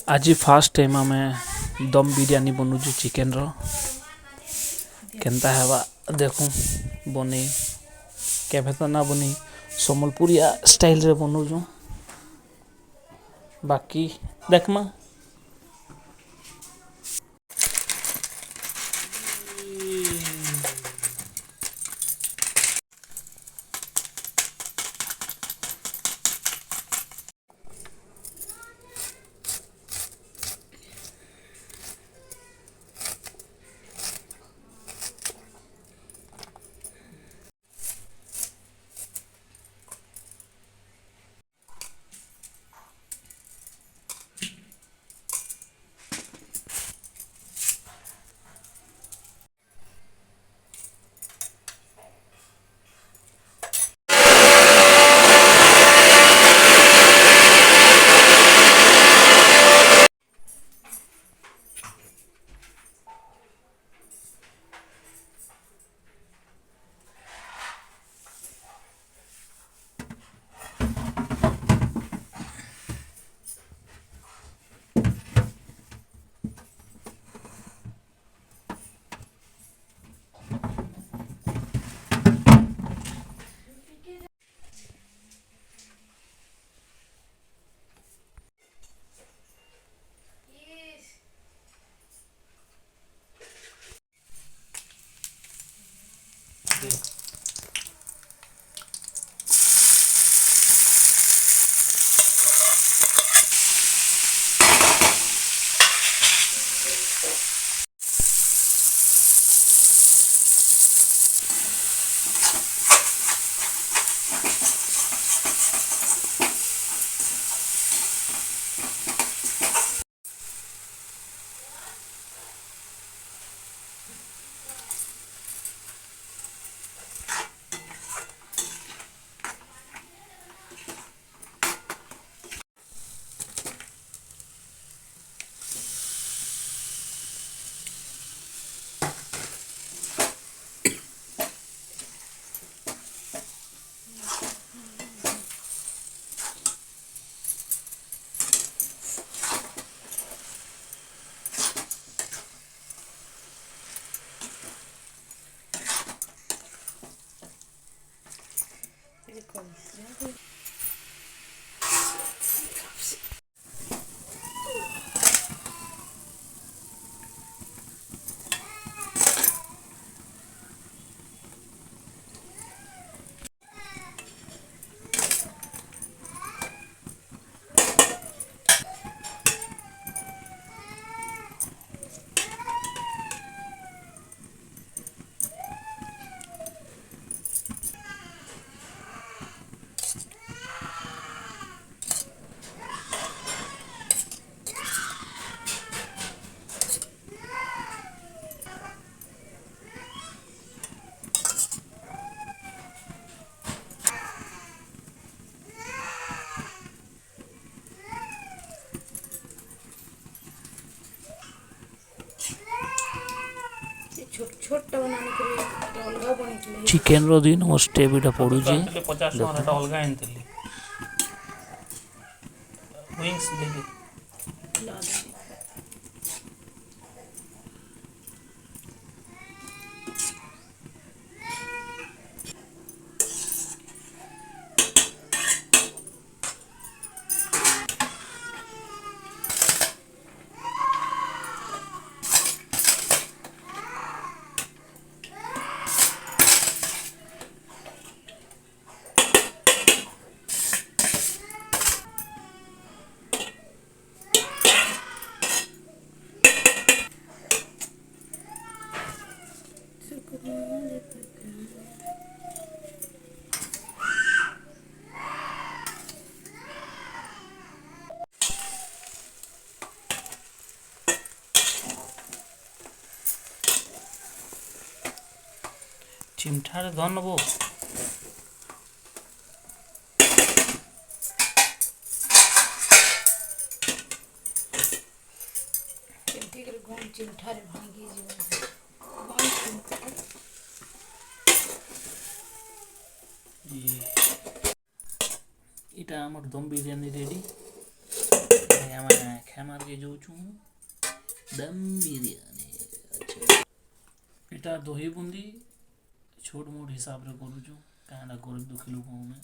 आज fast time आम दम बिरयानी बनौछु चिकेन रो केनता हेबा देखूँ बनी केभे तो ना बनी सम्बलपुरिया स्टाइल रे बनौछु बाकी देखमा छोटा बनाने के लिए अलगा बनी चिकेन रो दिन वो स्टेप इटा पड़ू जे 50 टका अलगा आनतली विंग्स देली चिमठारे धनबो चिमठारे भांगी इटा हमर दम बिरयानी रेडी खेमार के जाऊँ दम बिरयानी। अच्छा इटा दही बुंदी छोट मोट हिसाब रे करूँ कहीं गरीब दुखी लोक में